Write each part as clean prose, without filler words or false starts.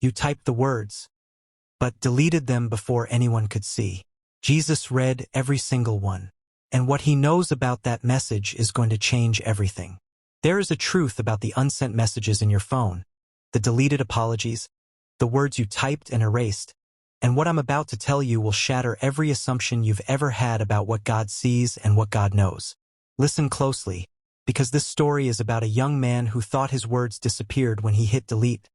You typed the words, but deleted them before anyone could see. Jesus read every single one. And what he knows about that message is going to change everything. There is a truth about the unsent messages in your phone, the deleted apologies, the words you typed and erased, and what I'm about to tell you will shatter every assumption you've ever had about what God sees and what God knows. Listen closely, because this story is about a young man who thought his words disappeared when he hit delete,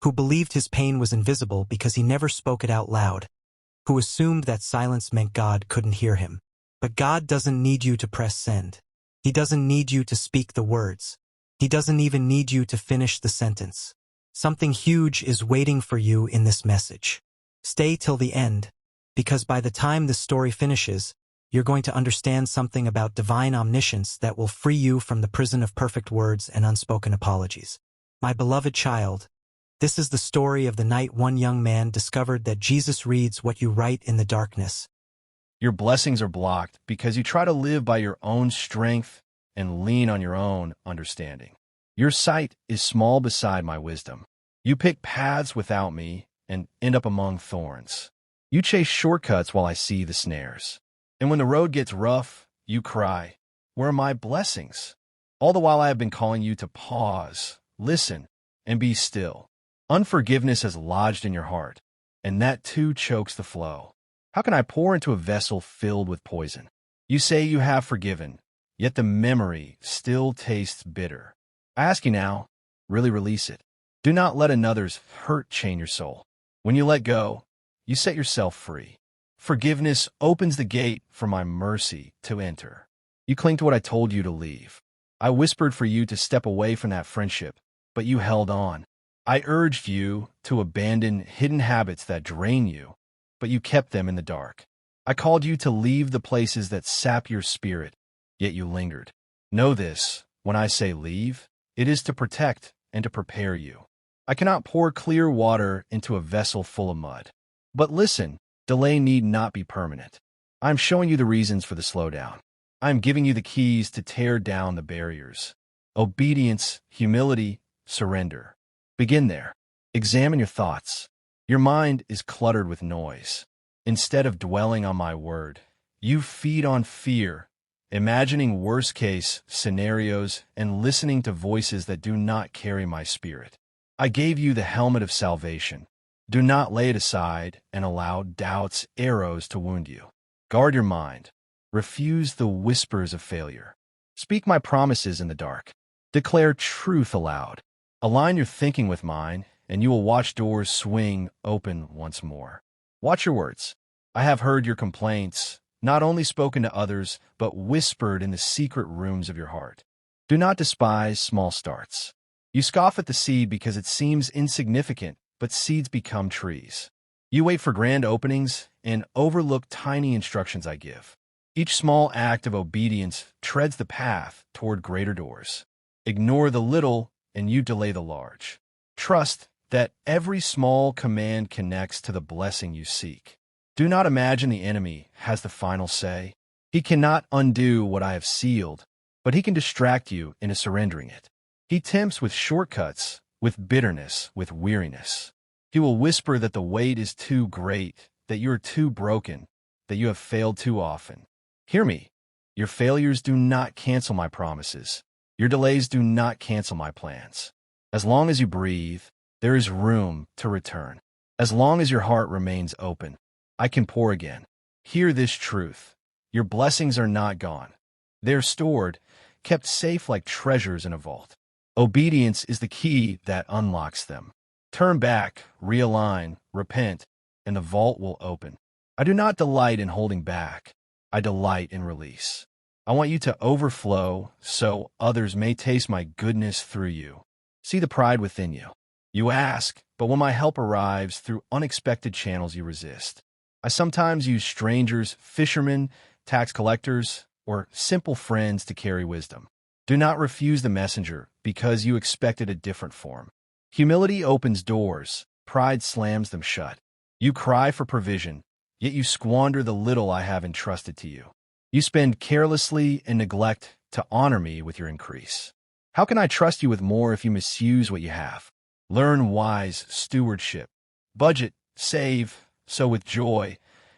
who believed his pain was invisible because he never spoke it out loud, who assumed that silence meant God couldn't hear him. But God doesn't need you to press send. He doesn't need you to speak the words. He doesn't even need you to finish the sentence. Something huge is waiting for you in this message. Stay till the end, because by the time this story finishes, you're going to understand something about divine omniscience that will free you from the prison of perfect words and unspoken apologies. My beloved child, this is the story of the night one young man discovered that Jesus reads what you write in the darkness. Your blessings are blocked because you try to live by your own strength and lean on your own understanding. Your sight is small beside my wisdom. You pick paths without me and end up among thorns. You chase shortcuts while I see the snares. And when the road gets rough, you cry, "Where are my blessings?" All the while I have been calling you to pause, listen, and be still. Unforgiveness has lodged in your heart, and that too chokes the flow. How can I pour into a vessel filled with poison? You say you have forgiven, yet the memory still tastes bitter. I ask you now, really release it. Do not let another's hurt chain your soul. When you let go, you set yourself free. Forgiveness opens the gate for my mercy to enter. You cling to what I told you to leave. I whispered for you to step away from that friendship, but you held on. I urged you to abandon hidden habits that drain you, but you kept them in the dark. I called you to leave the places that sap your spirit, yet you lingered. Know this, when I say leave, it is to protect and to prepare you. I cannot pour clear water into a vessel full of mud. But listen, delay need not be permanent. I am showing you the reasons for the slowdown. I am giving you the keys to tear down the barriers. Obedience, humility, surrender. Begin there. Examine your thoughts. Your mind is cluttered with noise. Instead of dwelling on my word, you feed on fear, imagining worst-case scenarios and listening to voices that do not carry my spirit. I gave you the helmet of salvation. Do not lay it aside and allow doubt's arrows to wound you. Guard your mind. Refuse the whispers of failure. Speak my promises in the dark. Declare truth aloud. Align your thinking with mine, and you will watch doors swing open once more. Watch your words. I have heard your complaints, not only spoken to others, but whispered in the secret rooms of your heart. Do not despise small starts. You scoff at the seed because it seems insignificant, but seeds become trees. You wait for grand openings and overlook tiny instructions I give. Each small act of obedience treads the path toward greater doors. Ignore the little, and you delay the large. Trust that every small command connects to the blessing you seek. Do not imagine the enemy has the final say. He cannot undo what I have sealed, but he can distract you into surrendering it. He tempts with shortcuts, with bitterness, with weariness. He will whisper that the weight is too great, that you are too broken, that you have failed too often. Hear me. Your failures do not cancel my promises. Your delays do not cancel my plans. As long as you breathe, there is room to return. As long as your heart remains open, I can pour again. Hear this truth. Your blessings are not gone. They are stored, kept safe like treasures in a vault. Obedience is the key that unlocks them. Turn back, realign, repent, and the vault will open. I do not delight in holding back. I delight in release. I want you to overflow so others may taste my goodness through you. See the pride within you. You ask, but when my help arrives through unexpected channels, you resist. I sometimes use strangers, fishermen, tax collectors, or simple friends to carry wisdom. Do not refuse the messenger because you expected a different form. Humility opens doors, pride slams them shut. You cry for provision, yet you squander the little I have entrusted to you. You spend carelessly and neglect to honor me with your increase. How can I trust you with more if you misuse what you have? Learn wise stewardship. Budget, save, sow with joy,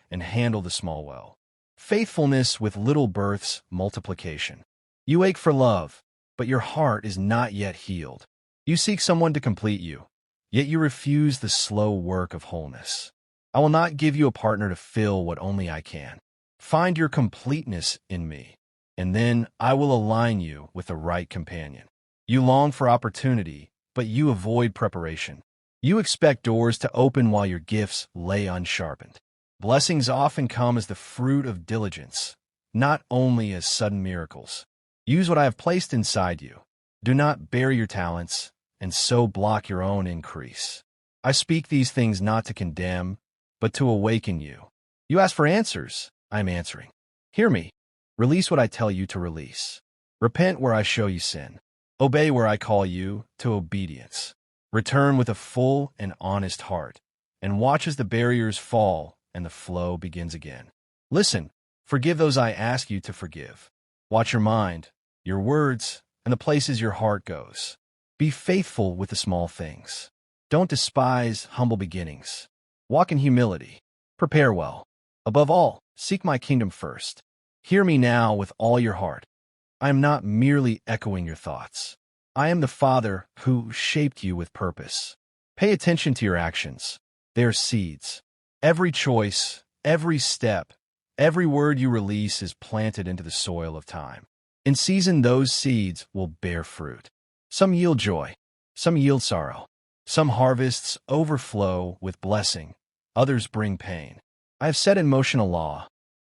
and handle the small well. Faithfulness with little births multiplication. You ache for love, but your heart is not yet healed. You seek someone to complete you, yet you refuse the slow work of wholeness. I will not give you a partner to fill what only I can. Find your completeness in me, and then I will align you with the right companion. You long for opportunity, but you avoid preparation. You expect doors to open while your gifts lay unsharpened. Blessings often come as the fruit of diligence, not only as sudden miracles. Use what I have placed inside you. Do not bury your talents, and so block your own increase. I speak these things not to condemn, but to awaken you. You ask for answers, I am answering. Hear me. Release what I tell you to release. Repent where I show you sin. Obey where I call you to obedience. Return with a full and honest heart, and watch as the barriers fall and the flow begins again. Listen, forgive those I ask you to forgive. Watch your mind, your words, and the places your heart goes. Be faithful with the small things. Don't despise humble beginnings. Walk in humility. Prepare well. Above all, seek my kingdom first. Hear me now with all your heart. I am not merely echoing your thoughts. I am the Father who shaped you with purpose. Pay attention to your actions. They are seeds. Every choice, every step, every word you release is planted into the soil of time. In season, those seeds will bear fruit. Some yield joy, some yield sorrow. Some harvests overflow with blessing, others bring pain. I have set in motion a law.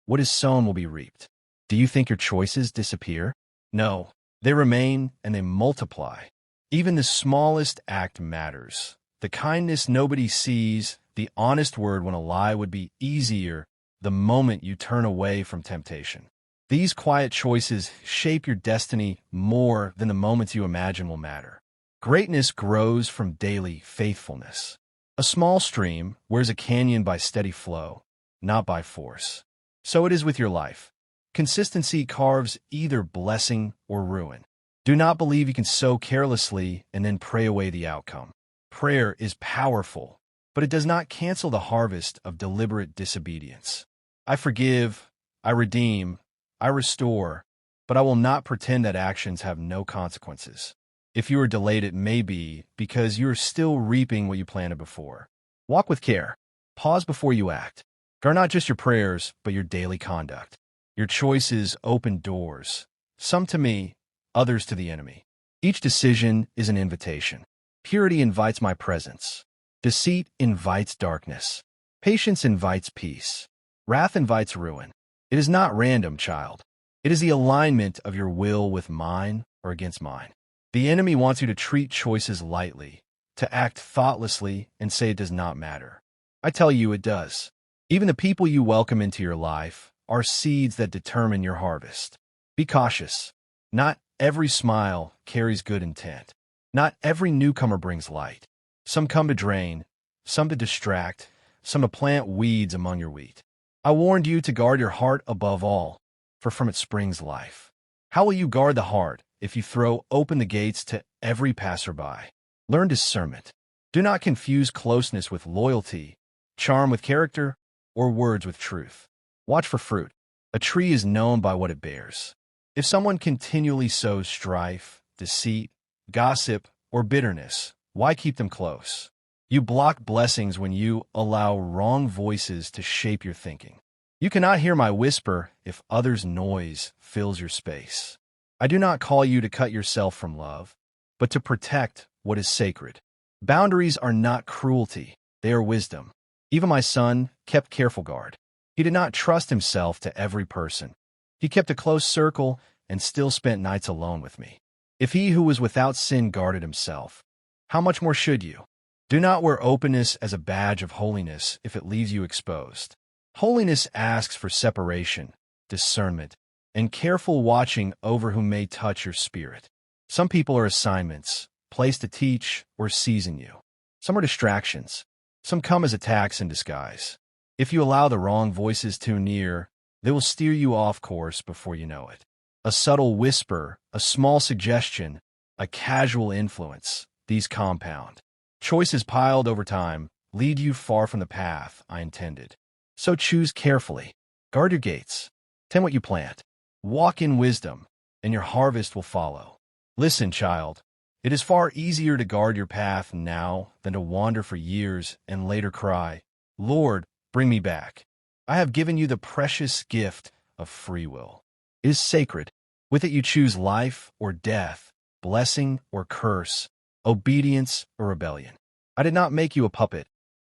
What is sown will be reaped. Do you think your choices disappear? No, they remain and they multiply. Even the smallest act matters. The kindness nobody sees, the honest word when a lie would be easier the moment you turn away from temptation. These quiet choices shape your destiny more than the moments you imagine will matter. Greatness grows from daily faithfulness. A small stream wears a canyon by steady flow, not by force. So it is with your life. Consistency carves either blessing or ruin. Do not believe you can sow carelessly and then pray away the outcome. Prayer is powerful, but it does not cancel the harvest of deliberate disobedience. I forgive, I redeem, I restore, but I will not pretend that actions have no consequences. If you are delayed, it may be because you are still reaping what you planted before. Walk with care. Pause before you act. Guard not just your prayers, but your daily conduct. Your choices open doors, some to me, others to the enemy. Each decision is an invitation. Purity invites my presence. Deceit invites darkness. Patience invites peace. Wrath invites ruin. It is not random, child. It is the alignment of your will with mine or against mine. The enemy wants you to treat choices lightly, to act thoughtlessly and say it does not matter. I tell you it does. Even the people you welcome into your life are seeds that determine your harvest. Be cautious. Not every smile carries good intent. Not every newcomer brings light. Some come to drain, some to distract, some to plant weeds among your wheat. I warned you to guard your heart above all, for from it springs life. How will you guard the heart if you throw open the gates to every passerby? Learn discernment. Do not confuse closeness with loyalty, charm with character, or words with truth. Watch for fruit. A tree is known by what it bears. If someone continually sows strife, deceit, gossip, or bitterness, why keep them close? You block blessings when you allow wrong voices to shape your thinking. You cannot hear my whisper if others' noise fills your space. I do not call you to cut yourself from love, but to protect what is sacred. Boundaries are not cruelty, they are wisdom. Even my son kept careful guard. He did not trust himself to every person. He kept a close circle and still spent nights alone with me. If he who was without sin guarded himself, how much more should you? Do not wear openness as a badge of holiness if it leaves you exposed. Holiness asks for separation, discernment, and careful watching over who may touch your spirit. Some people are assignments, placed to teach or season you. Some are distractions. Some come as attacks in disguise. If you allow the wrong voices too near, they will steer you off course before you know it. A subtle whisper, a small suggestion, a casual influence, these compound. Choices piled over time lead you far from the path I intended. So choose carefully. Guard your gates. Tend what you plant. Walk in wisdom, and your harvest will follow. Listen, child. It is far easier to guard your path now than to wander for years and later cry, Lord, bring me back. I have given you the precious gift of free will. It is sacred. With it you choose life or death, blessing or curse, obedience or rebellion. I did not make you a puppet.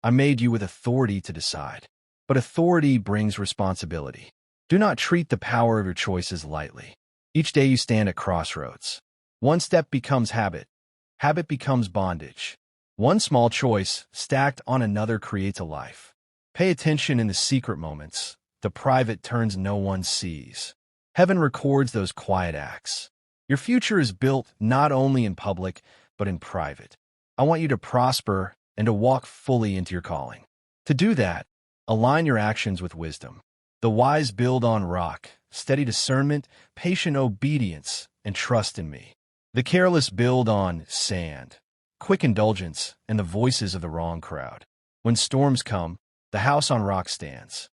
I made you with authority to decide. But authority brings responsibility. Do not treat the power of your choices lightly. Each day you stand at crossroads. One step becomes habit. Habit becomes bondage. One small choice stacked on another creates a life. Pay attention in the secret moments, the private turns no one sees. Heaven records those quiet acts. Your future is built not only in public, but in private. I want you to prosper and to walk fully into your calling. To do that, align your actions with wisdom. The wise build on rock, steady discernment, patient obedience, and trust in me. The careless build on sand, quick indulgence, and the voices of the wrong crowd. When storms come, the house on rock stands.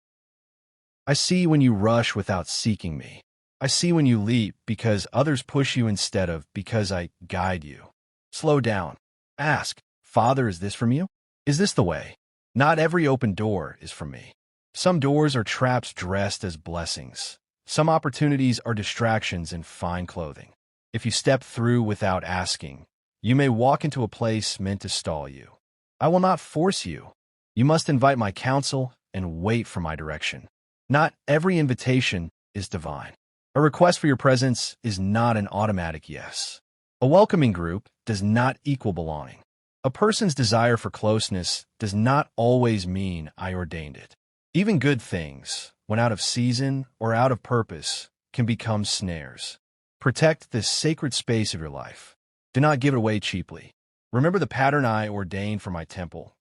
I see when you rush without seeking me. I see when you leap because others push you instead of because I guide you. Slow down. Ask, Father, is this from you? Is this the way? Not every open door is from me. Some doors are traps dressed as blessings. Some opportunities are distractions in fine clothing. If you step through without asking, you may walk into a place meant to stall you. I will not force you. You must invite my counsel and wait for my direction. Not every invitation is divine. A request for your presence is not an automatic yes. A welcoming group does not equal belonging. A person's desire for closeness does not always mean I ordained it. Even good things, when out of season or out of purpose, can become snares. Protect this sacred space of your life. Do not give it away cheaply. Remember the pattern I ordained for my temple.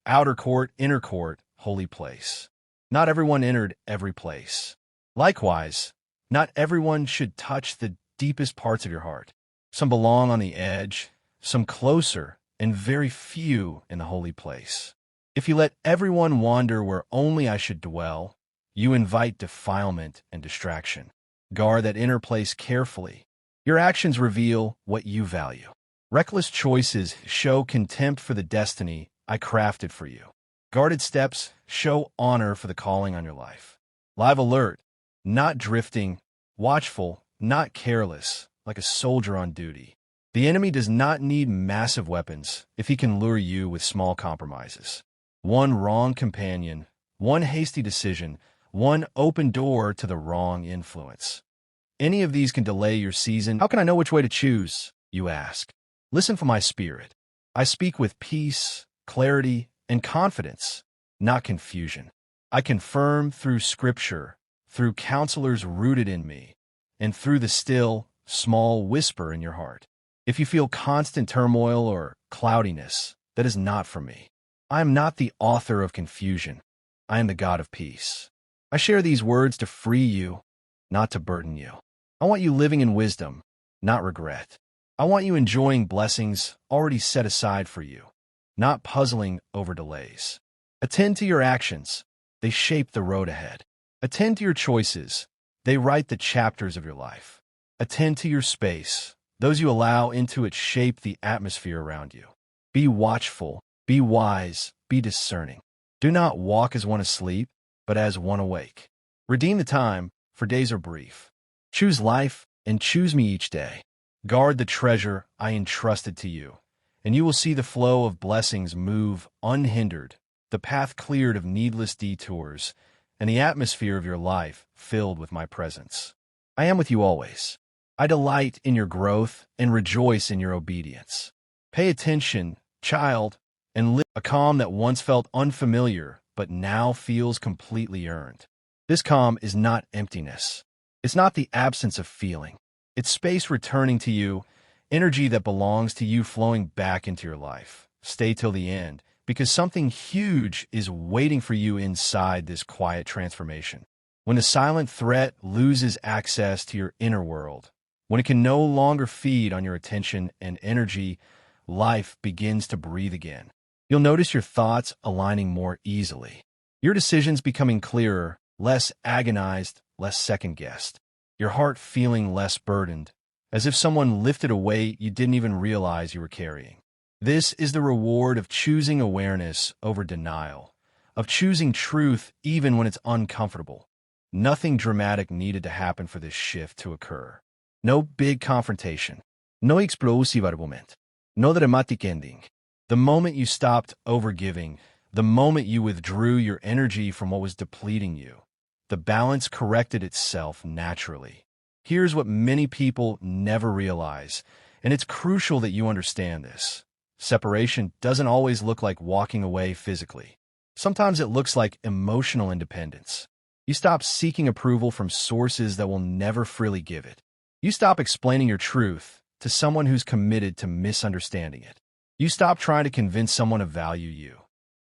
Outer court, inner court, holy place. Not everyone entered every place. Likewise, not everyone should touch the deepest parts of your heart. Some belong on the edge, some closer, and very few in the holy place. If you let everyone wander where only I should dwell, you invite defilement and distraction. Guard that inner place carefully. Your actions reveal what you value. Reckless choices show contempt for the destiny I crafted for you. Guarded steps show honor for the calling on your life. Live alert, not drifting, watchful, not careless, like a soldier on duty. The enemy does not need massive weapons if he can lure you with small compromises. One wrong companion, one hasty decision, one open door to the wrong influence. Any of these can delay your season. How can I know which way to choose, you ask? Listen for my spirit. I speak with peace, clarity, and confidence, not confusion. I confirm through Scripture, through counselors rooted in me, and through the still, small whisper in your heart. If you feel constant turmoil or cloudiness, that is not from me. I am not the author of confusion. I am the God of peace. I share these words to free you, not to burden you. I want you living in wisdom, not regret. I want you enjoying blessings already set aside for you, not puzzling over delays. Attend to your actions. They shape the road ahead. Attend to your choices. They write the chapters of your life. Attend to your space. Those you allow into it shape the atmosphere around you. Be watchful. Be wise, be discerning. Do not walk as one asleep, but as one awake. Redeem the time, for days are brief. Choose life and choose me each day. Guard the treasure I entrusted to you, and you will see the flow of blessings move unhindered, the path cleared of needless detours, and the atmosphere of your life filled with my presence. I am with you always. I delight in your growth and rejoice in your obedience. Pay attention, child, and live a calm that once felt unfamiliar, but now feels completely earned. This calm is not emptiness. It's not the absence of feeling. It's space returning to you, energy that belongs to you flowing back into your life. Stay till the end, because something huge is waiting for you inside this quiet transformation. When the silent threat loses access to your inner world, when it can no longer feed on your attention and energy, life begins to breathe again. You'll notice your thoughts aligning more easily. Your decisions becoming clearer, less agonized, less second-guessed. Your heart feeling less burdened, as if someone lifted a weight you didn't even realize you were carrying. This is the reward of choosing awareness over denial, of choosing truth even when it's uncomfortable. Nothing dramatic needed to happen for this shift to occur. No big confrontation. No explosive argument. No dramatic ending. The moment you stopped overgiving, the moment you withdrew your energy from what was depleting you, the balance corrected itself naturally. Here's what many people never realize, and it's crucial that you understand this. Separation doesn't always look like walking away physically. Sometimes it looks like emotional independence. You stop seeking approval from sources that will never freely give it. You stop explaining your truth to someone who's committed to misunderstanding it. You stop trying to convince someone to value you.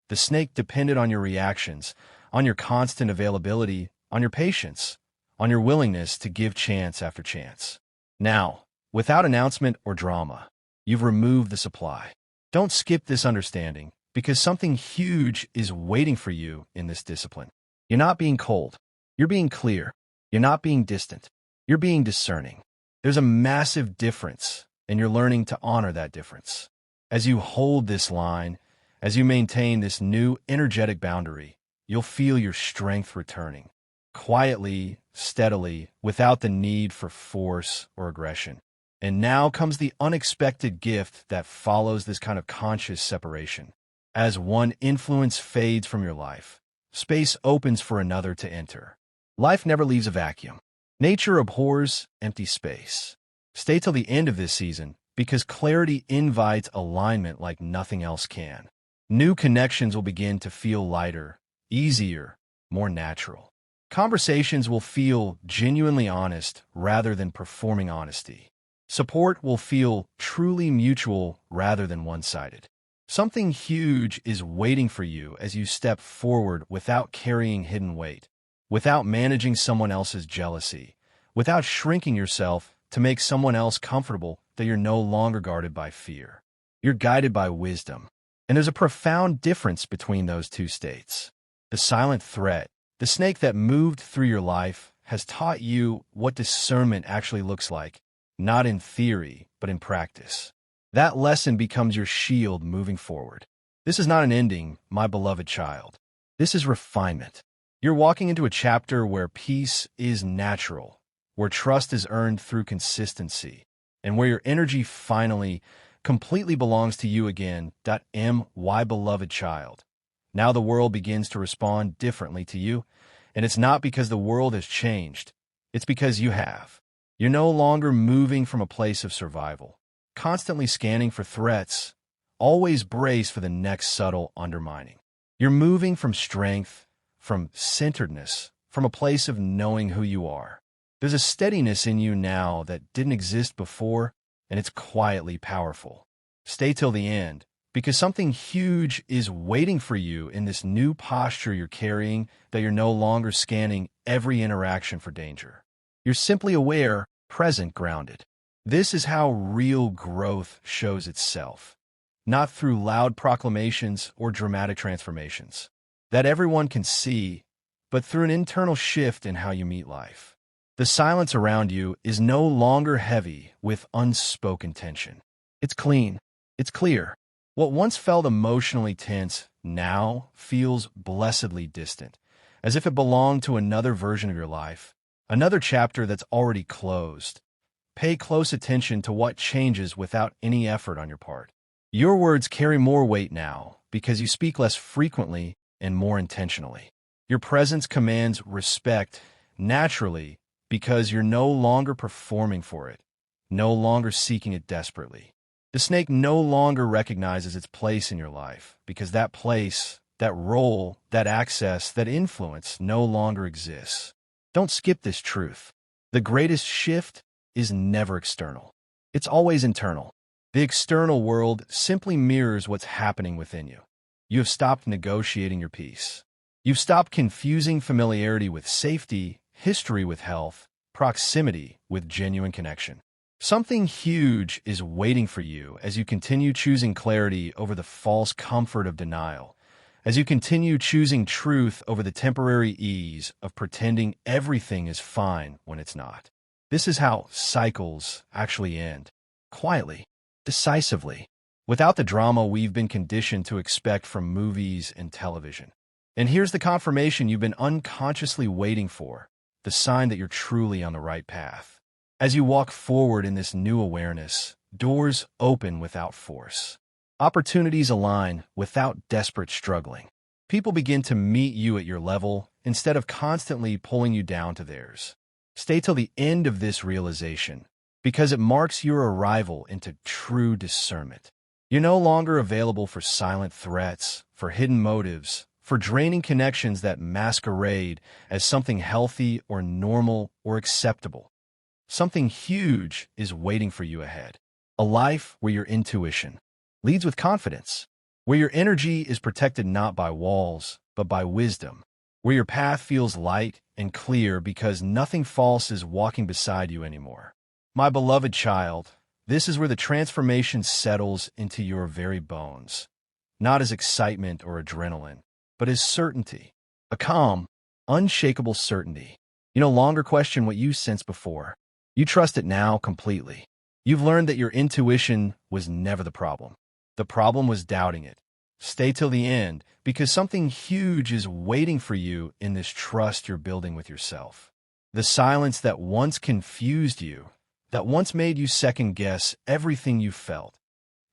The snake depended on your reactions, on your constant availability, on your patience, on your willingness to give chance after chance. Now, without announcement or drama, you've removed the supply. Don't skip this understanding, because something huge is waiting for you in this discipline. You're not being cold. You're being clear. You're not being distant. You're being discerning. There's a massive difference, and you're learning to honor that difference. As you hold this line, as you maintain this new energetic boundary, you'll feel your strength returning, quietly, steadily, without the need for force or aggression. And now comes the unexpected gift that follows this kind of conscious separation. As one influence fades from your life, space opens for another to enter. Life never leaves a vacuum. Nature abhors empty space. Stay till the end of this season, because clarity invites alignment like nothing else can. New connections will begin to feel lighter, easier, more natural. Conversations will feel genuinely honest rather than performing honesty. Support will feel truly mutual rather than one-sided. Something huge is waiting for you as you step forward without carrying hidden weight, without managing someone else's jealousy, without shrinking yourself to make someone else comfortable, that you're no longer guarded by fear. You're guided by wisdom. And there's a profound difference between those two states. The silent threat, the snake that moved through your life, has taught you what discernment actually looks like, not in theory, but in practice. That lesson becomes your shield moving forward. This is not an ending, my beloved child. This is refinement. You're walking into a chapter where peace is natural, where trust is earned through consistency, and where your energy finally, completely belongs to you again. My beloved child. Now the world begins to respond differently to you, and it's not because the world has changed. It's because you have. You're no longer moving from a place of survival, constantly scanning for threats, always brace for the next subtle undermining. You're moving from strength, from centeredness, from a place of knowing who you are. There's a steadiness in you now that didn't exist before, and it's quietly powerful. Stay till the end, because something huge is waiting for you in this new posture you're carrying, that you're no longer scanning every interaction for danger. You're simply aware, present, grounded. This is how real growth shows itself, not through loud proclamations or dramatic transformations that everyone can see, but through an internal shift in how you meet life. The silence around you is no longer heavy with unspoken tension. It's clean. It's clear. What once felt emotionally tense now feels blessedly distant, as if it belonged to another version of your life, another chapter that's already closed. Pay close attention to what changes without any effort on your part. Your words carry more weight now because you speak less frequently and more intentionally. Your presence commands respect naturally because you're no longer performing for it, no longer seeking it desperately. The snake no longer recognizes its place in your life because that place, that role, that access, that influence no longer exists. Don't skip this truth. The greatest shift is never external. It's always internal. The external world simply mirrors what's happening within you. You have stopped negotiating your peace. You've stopped confusing familiarity with safety, history with health, proximity with genuine connection. Something huge is waiting for you as you continue choosing clarity over the false comfort of denial, as you continue choosing truth over the temporary ease of pretending everything is fine when it's not. This is how cycles actually end. Quietly, decisively, without the drama we've been conditioned to expect from movies and television. And here's the confirmation you've been unconsciously waiting for, the sign that you're truly on the right path. As you walk forward in this new awareness, doors open without force. Opportunities align without desperate struggling. People begin to meet you at your level instead of constantly pulling you down to theirs. Stay till the end of this realization, because it marks your arrival into true discernment. You're no longer available for silent threats, for hidden motives, for draining connections that masquerade as something healthy or normal or acceptable. Something huge is waiting for you ahead. A life where your intuition leads with confidence, where your energy is protected not by walls, but by wisdom, where your path feels light and clear because nothing false is walking beside you anymore. My beloved child, this is where the transformation settles into your very bones, not as excitement or adrenaline, but as certainty, a calm, unshakable certainty. You no longer question what you sensed before. You trust it now completely. You've learned that your intuition was never the problem. The problem was doubting it. Stay till the end, because something huge is waiting for you in this trust you're building with yourself. The silence that once confused you, that once made you second-guess everything you felt,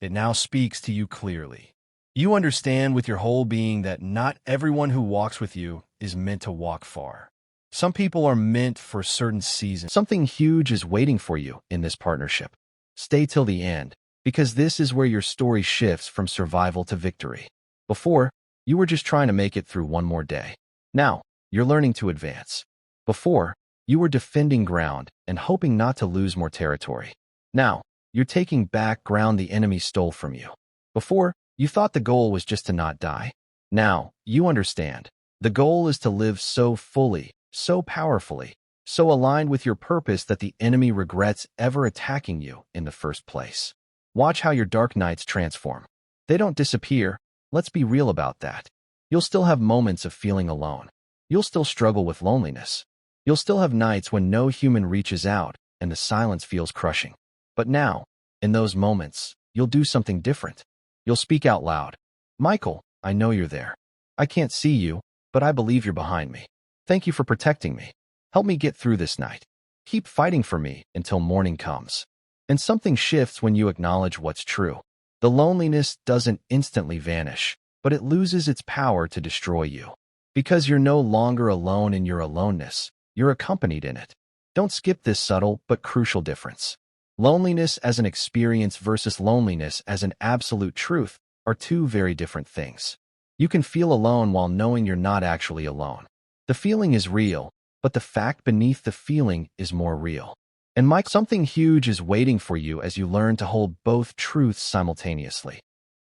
it now speaks to you clearly. You understand with your whole being that not everyone who walks with you is meant to walk far. Some people are meant for certain seasons. Something huge is waiting for you in this partnership. Stay till the end, because this is where your story shifts from survival to victory. Before, you were just trying to make it through one more day. Now, you're learning to advance. Before, you were defending ground and hoping not to lose more territory. Now, you're taking back ground the enemy stole from you. Before, you thought the goal was just to not die. Now, you understand. The goal is to live so fully, so powerfully, so aligned with your purpose that the enemy regrets ever attacking you in the first place. Watch how your dark nights transform. They don't disappear. Let's be real about that. You'll still have moments of feeling alone. You'll still struggle with loneliness. You'll still have nights when no human reaches out and the silence feels crushing. But now, in those moments, you'll do something different. You'll speak out loud. Michael, I know you're there. I can't see you, but I believe you're behind me. Thank you for protecting me. Help me get through this night. Keep fighting for me until morning comes. And something shifts when you acknowledge what's true. The loneliness doesn't instantly vanish, but it loses its power to destroy you. Because you're no longer alone in your aloneness, you're accompanied in it. Don't skip this subtle but crucial difference. Loneliness as an experience versus loneliness as an absolute truth are two very different things. You can feel alone while knowing you're not actually alone. The feeling is real, but the fact beneath the feeling is more real. And Mike, something huge is waiting for you as you learn to hold both truths simultaneously.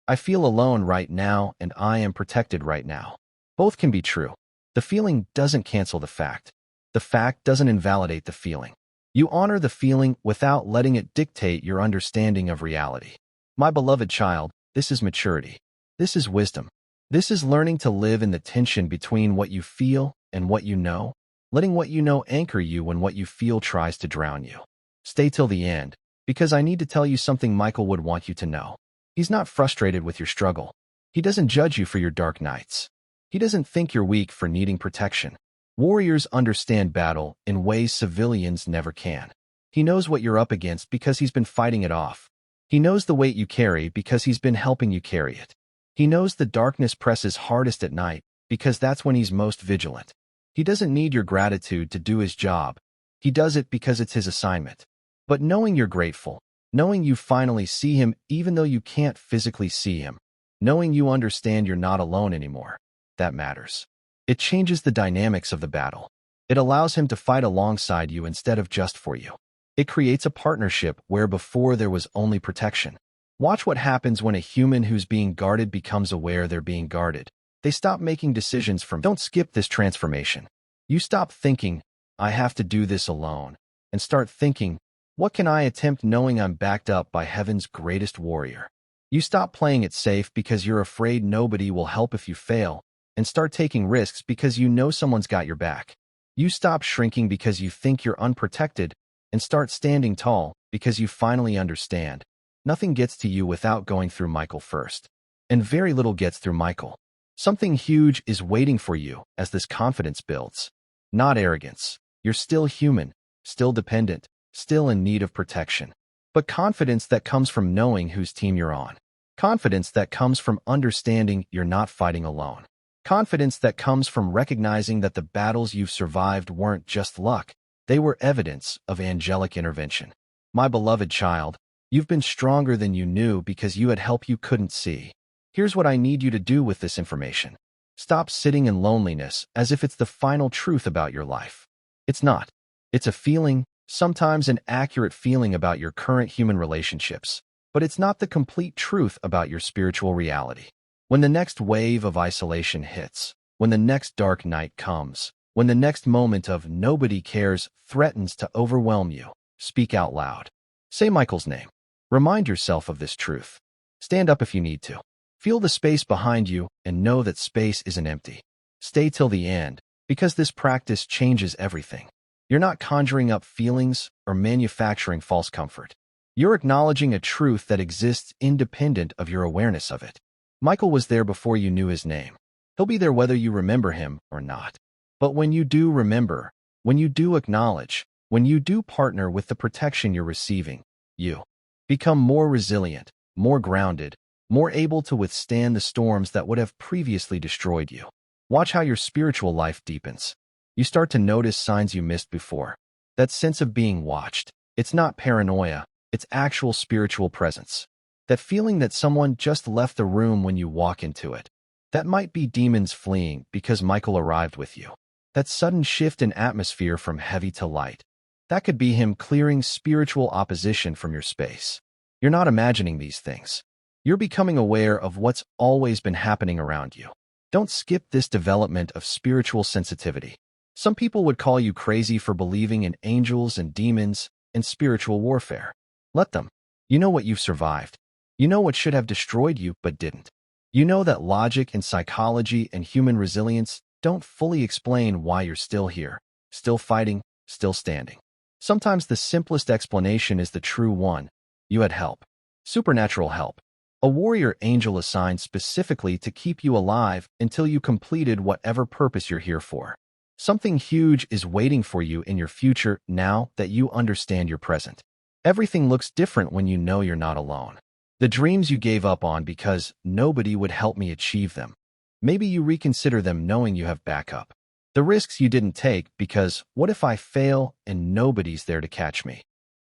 I feel alone right now, and I am protected right now. Both can be true. The feeling doesn't cancel the fact. The fact doesn't invalidate the feeling. You honor the feeling without letting it dictate your understanding of reality. My beloved child, this is maturity. This is wisdom. This is learning to live in the tension between what you feel and what you know, letting what you know anchor you when what you feel tries to drown you. Stay till the end, because I need to tell you something Michael would want you to know. He's not frustrated with your struggle. He doesn't judge you for your dark nights. He doesn't think you're weak for needing protection. Warriors understand battle in ways civilians never can. He knows what you're up against because he's been fighting it off. He knows the weight you carry because he's been helping you carry it. He knows the darkness presses hardest at night because that's when he's most vigilant. He doesn't need your gratitude to do his job. He does it because it's his assignment. But knowing you're grateful, knowing you finally see him even though you can't physically see him, knowing you understand you're not alone anymore, that matters. It changes the dynamics of the battle. It allows him to fight alongside you instead of just for you. It creates a partnership where before there was only protection. Watch what happens when a human who's being guarded becomes aware they're being guarded. They stop making decisions from, don't skip this transformation. You stop thinking, I have to do this alone, and start thinking, What can I attempt knowing I'm backed up by heaven's greatest warrior? You stop playing it safe because you're afraid nobody will help if you fail, and start taking risks because you know someone's got your back. You stop shrinking because you think you're unprotected, and start standing tall because you finally understand. Nothing gets to you without going through Michael first. And very little gets through Michael. Something huge is waiting for you as this confidence builds. Not arrogance. You're still human, still dependent, still in need of protection. But confidence that comes from knowing whose team you're on. Confidence that comes from understanding you're not fighting alone. Confidence that comes from recognizing that the battles you've survived weren't just luck, they were evidence of angelic intervention. My beloved child, you've been stronger than you knew because you had help you couldn't see. Here's what I need you to do with this information. Stop sitting in loneliness as if it's the final truth about your life. It's not. It's a feeling, sometimes an accurate feeling about your current human relationships, but it's not the complete truth about your spiritual reality. When the next wave of isolation hits, when the next dark night comes, when the next moment of nobody cares threatens to overwhelm you, speak out loud. Say Michael's name. Remind yourself of this truth. Stand up if you need to. Feel the space behind you and know that space isn't empty. Stay till the end, because this practice changes everything. You're not conjuring up feelings or manufacturing false comfort. You're acknowledging a truth that exists independent of your awareness of it. Michael was there before you knew his name. He'll be there whether you remember him or not. But when you do remember, when you do acknowledge, when you do partner with the protection you're receiving, you become more resilient, more grounded, more able to withstand the storms that would have previously destroyed you. Watch how your spiritual life deepens. You start to notice signs you missed before. That sense of being watched. It's not paranoia, it's actual spiritual presence. That feeling that someone just left the room when you walk into it. That might be demons fleeing because Michael arrived with you. That sudden shift in atmosphere from heavy to light. That could be him clearing spiritual opposition from your space. You're not imagining these things. You're becoming aware of what's always been happening around you. Don't skip this development of spiritual sensitivity. Some people would call you crazy for believing in angels and demons and spiritual warfare. Let them. You know what you've survived. You know what should have destroyed you but didn't. You know that logic and psychology and human resilience don't fully explain why you're still here, still fighting, still standing. Sometimes the simplest explanation is the true one. You had help. Supernatural help. A warrior angel assigned specifically to keep you alive until you completed whatever purpose you're here for. Something huge is waiting for you in your future now that you understand your present. Everything looks different when you know you're not alone. The dreams you gave up on because nobody would help me achieve them. Maybe you reconsider them knowing you have backup. The risks you didn't take because what if I fail and nobody's there to catch me?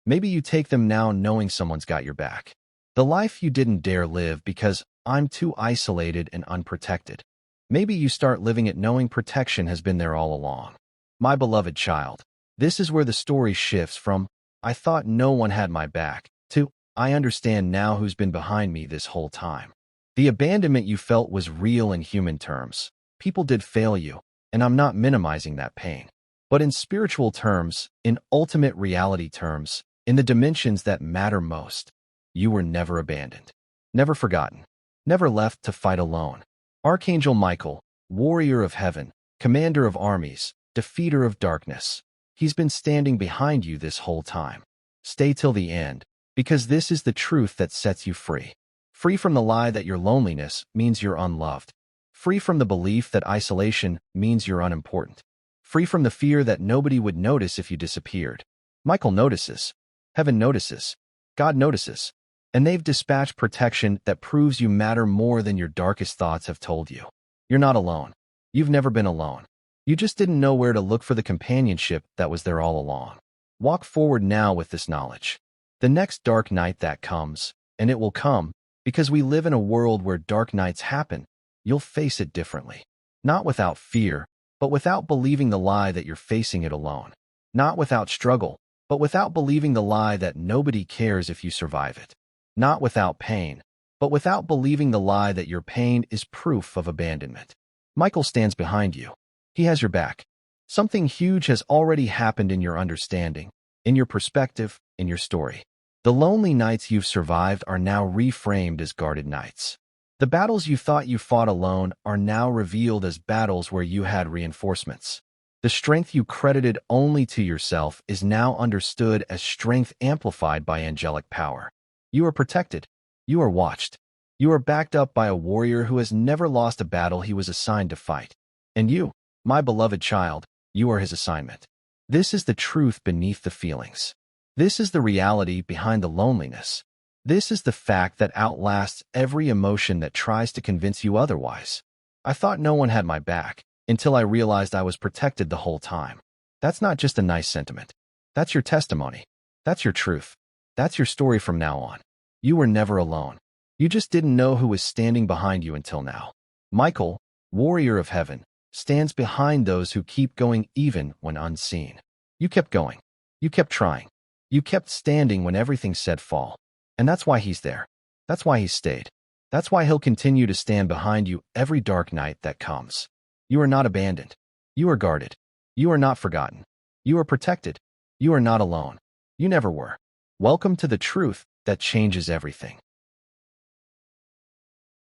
Maybe you take them now knowing someone's got your back. The life you didn't dare live because I'm too isolated and unprotected. Maybe you start living it knowing protection has been there all along. My beloved child, this is where the story shifts from, I thought no one had my back, to, I understand now who's been behind me this whole time. The abandonment you felt was real in human terms. People did fail you, and I'm not minimizing that pain. But in spiritual terms, in ultimate reality terms, in the dimensions that matter most, you were never abandoned, never forgotten, never left to fight alone. Archangel Michael, warrior of heaven, commander of armies, defeater of darkness. He's been standing behind you this whole time. Stay till the end, because this is the truth that sets you free. Free from the lie that your loneliness means you're unloved. Free from the belief that isolation means you're unimportant. Free from the fear that nobody would notice if you disappeared. Michael notices. Heaven notices. God notices. And they've dispatched protection that proves you matter more than your darkest thoughts have told you. You're not alone. You've never been alone. You just didn't know where to look for the companionship that was there all along. Walk forward now with this knowledge. The next dark night that comes, and it will come, because we live in a world where dark nights happen, you'll face it differently. Not without fear, but without believing the lie that you're facing it alone. Not without struggle, but without believing the lie that nobody cares if you survive it. Not without pain, but without believing the lie that your pain is proof of abandonment. Michael stands behind you. He has your back. Something huge has already happened in your understanding, in your perspective, in your story. The lonely nights you've survived are now reframed as guarded nights. The battles you thought you fought alone are now revealed as battles where you had reinforcements. The strength you credited only to yourself is now understood as strength amplified by angelic power. You are protected. You are watched. You are backed up by a warrior who has never lost a battle he was assigned to fight. And you, my beloved child, you are his assignment. This is the truth beneath the feelings. This is the reality behind the loneliness. This is the fact that outlasts every emotion that tries to convince you otherwise. I thought no one had my back, until I realized I was protected the whole time. That's not just a nice sentiment. That's your testimony. That's your truth. That's your story from now on. You were never alone. You just didn't know who was standing behind you until now. Michael, warrior of heaven, stands behind those who keep going even when unseen. You kept going. You kept trying. You kept standing when everything said fall. And that's why he's there. That's why he stayed. That's why he'll continue to stand behind you every dark night that comes. You are not abandoned. You are guarded. You are not forgotten. You are protected. You are not alone. You never were. Welcome to the truth that changes everything.